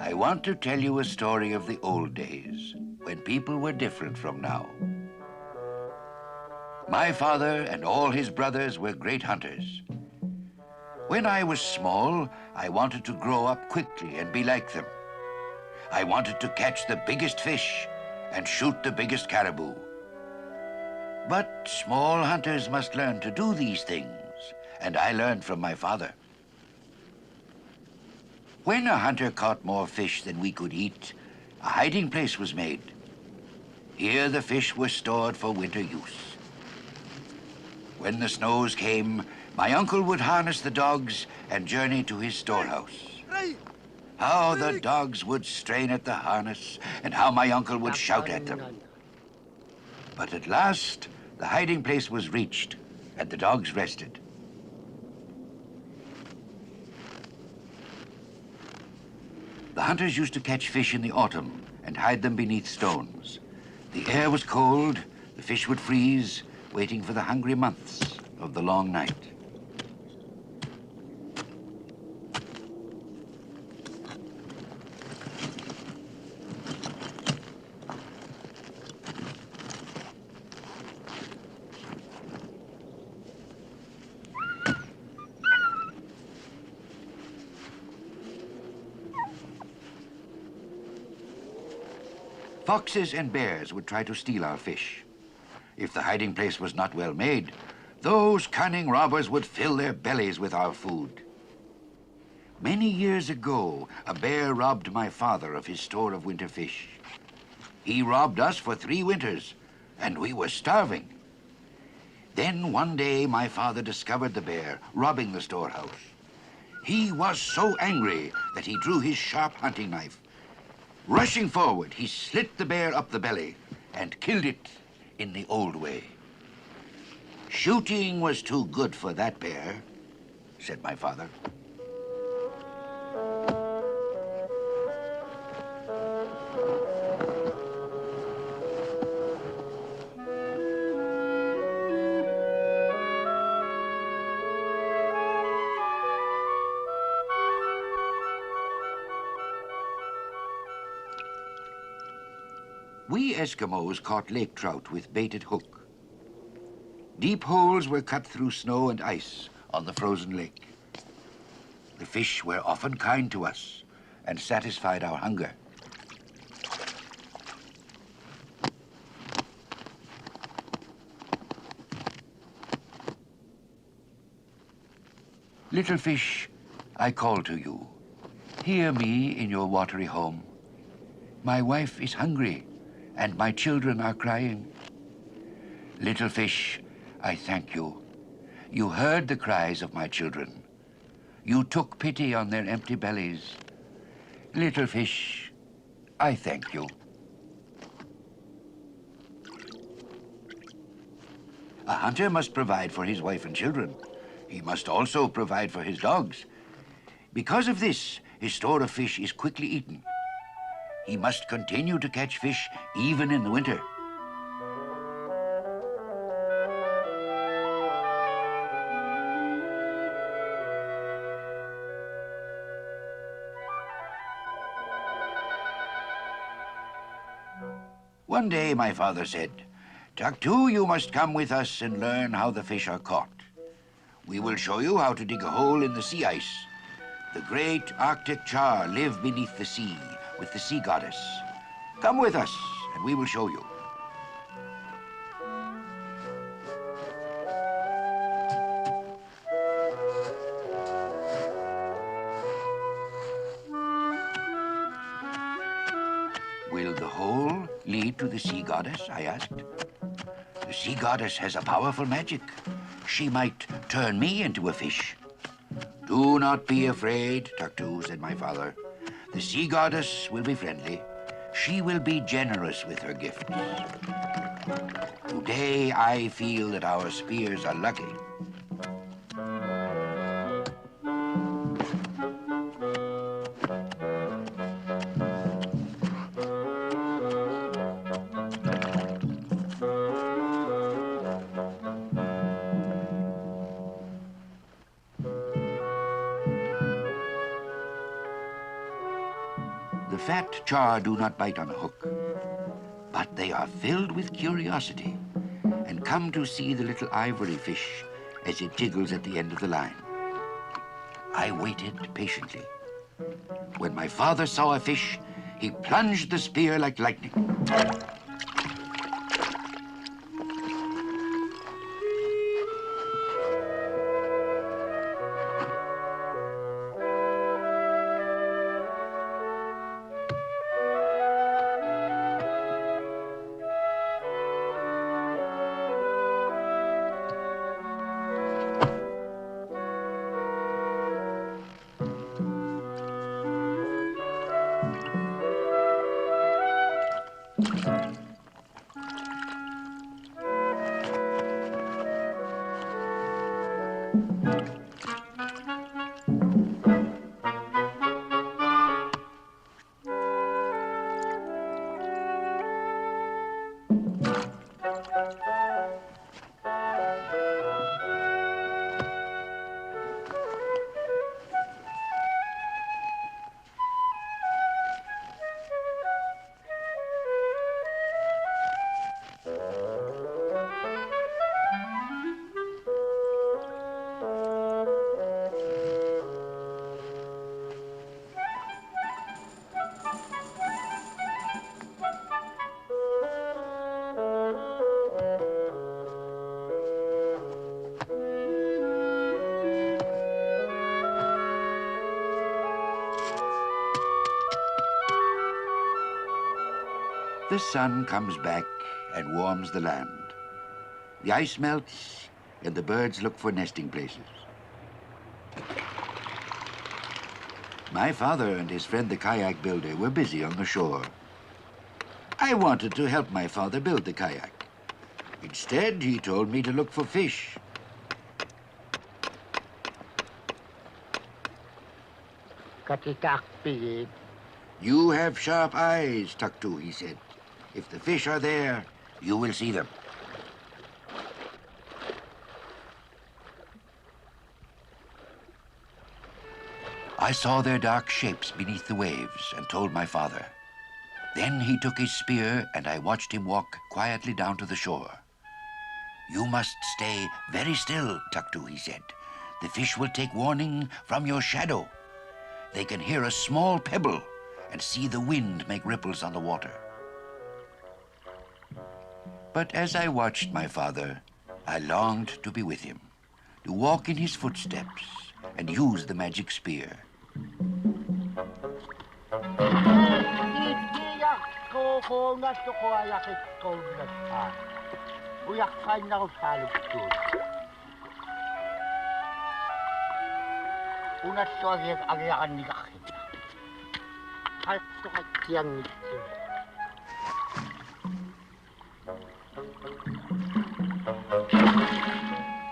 I want to tell you a story of the old days, when people were different from now. My father and all his brothers were great hunters. When I was small, I wanted to grow up quickly and be like them. I wanted to catch the biggest fish and shoot the biggest caribou. But small hunters must learn to do these things, and I learned from my father. When a hunter caught more fish than we could eat, a hiding place was made. Here the fish were stored for winter use. When the snows came, my uncle would harness the dogs and journey to his storehouse. How the dogs would strain at the harness, and how my uncle would shout at them. But at last, the hiding place was reached, and the dogs rested. The hunters used to catch fish in the autumn and hide them beneath stones. The air was cold, the fish would freeze, waiting for the hungry months of the long night. Foxes and bears would try to steal our fish. If the hiding place was not well made, those cunning robbers would fill their bellies with our food. Many years ago, a bear robbed my father of his store of winter fish. He robbed us for 3 winters, and we were starving. Then one day, my father discovered the bear robbing the storehouse. He was so angry that he drew his sharp hunting knife. Rushing forward, he slit the bear up the belly and killed it in the old way. Shooting was too good for that bear, said my father. We Eskimos caught lake trout with baited hook. Deep holes were cut through snow and ice on the frozen lake. The fish were often kind to us and satisfied our hunger. Little fish, I call to you. Hear me in your watery home. My wife is hungry, and my children are crying. Little fish, I thank you. You heard the cries of my children. You took pity on their empty bellies. Little fish, I thank you. A hunter must provide for his wife and children. He must also provide for his dogs. Because of this, his store of fish is quickly eaten. He must continue to catch fish even in the winter. One day my father said, "Tuktu, you must come with us and learn how the fish are caught. We will show you how to dig a hole in the sea ice. The great Arctic char live beneath the sea with the sea goddess. Come with us, and we will show you." Will the hole lead to the sea goddess? I asked. The sea goddess has a powerful magic. She might turn me into a fish. Do not be afraid, Tuktu, said my father. The sea goddess will be friendly. She will be generous with her gifts. Today, I feel that our spears are lucky. The fat char do not bite on a hook, but they are filled with curiosity and come to see the little ivory fish as it jiggles at the end of the line. I waited patiently. When my father saw a fish, he plunged the spear like lightning. The sun comes back and warms the land. The ice melts and the birds look for nesting places. My father and his friend the kayak builder were busy on the shore. I wanted to help my father build the kayak. Instead, he told me to look for fish. You have sharp eyes, Tuktu, he said. If the fish are there, you will see them. I saw their dark shapes beneath the waves and told my father. Then he took his spear and I watched him walk quietly down to the shore. You must stay very still, Tuktu, he said. The fish will take warning from your shadow. They can hear a small pebble and see the wind make ripples on the water. But as I watched my father, I longed to be with him, to walk in his footsteps and use the magic spear.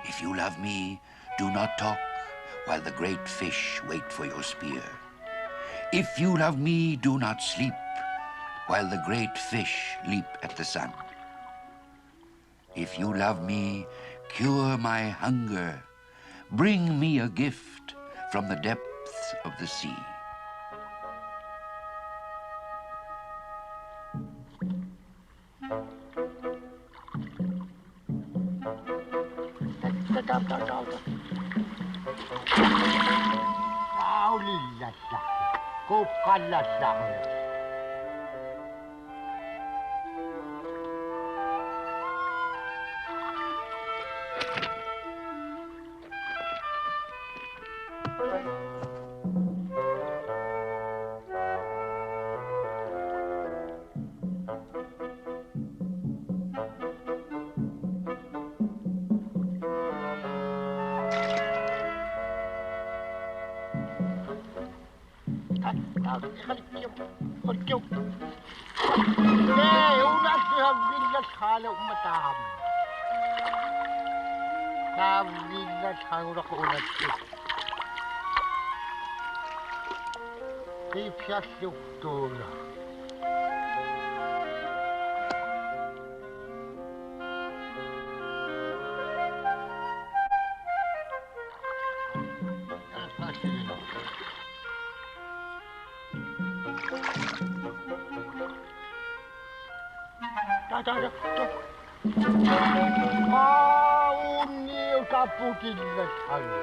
If you love me, do not talk while the great fish wait for your spear. If you love me, do not sleep while the great fish leap at the sun. If you love me, cure my hunger. Bring me a gift from the depths of the sea. Unni kaputille tannu.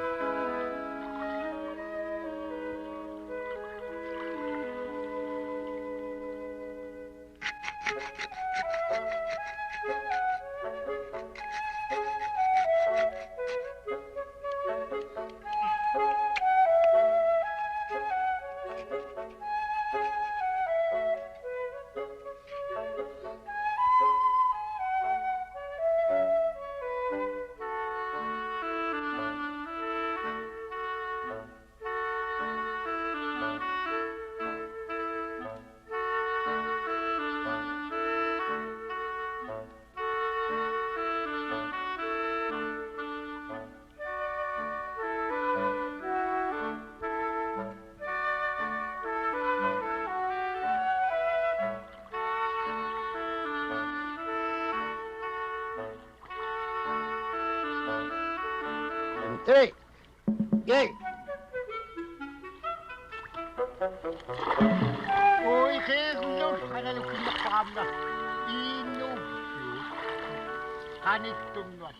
Hey! Hey! Oi, Skidoos, hänelle kinnapaamna. Inuit. Kanittunnas.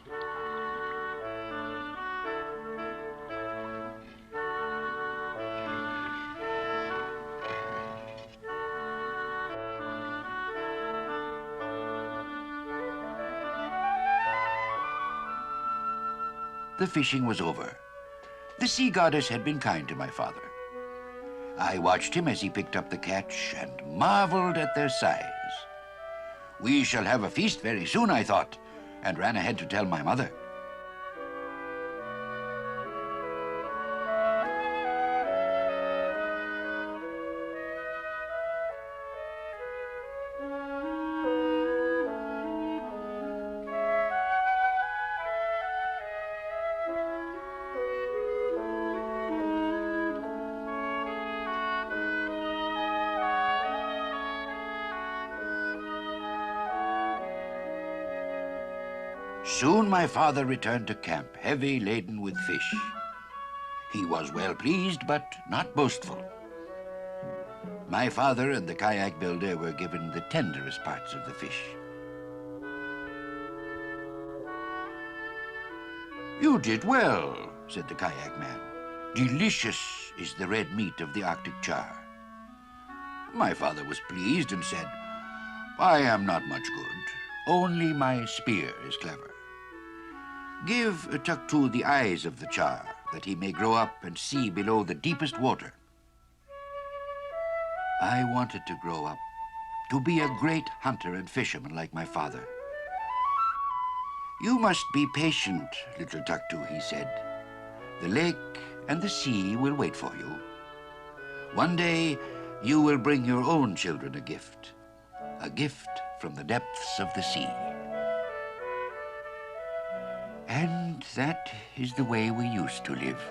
The fishing was over. The sea goddess had been kind to my father. I watched him as he picked up the catch and marveled at their size. We shall have a feast very soon, I thought, and ran ahead to tell my mother. Soon my father returned to camp, heavy laden with fish. He was well pleased, but not boastful. My father and the kayak builder were given the tenderest parts of the fish. "You did well," said the kayak man. "Delicious is the red meat of the Arctic char." My father was pleased and said, "I am not much good. Only my spear is clever. Give Tuktu the eyes of the char, that he may grow up and see below the deepest water." I wanted to grow up, to be a great hunter and fisherman like my father. "You must be patient, little Tuktu," he said. "The lake and the sea will wait for you. One day you will bring your own children a gift from the depths of the sea." And that is the way we used to live.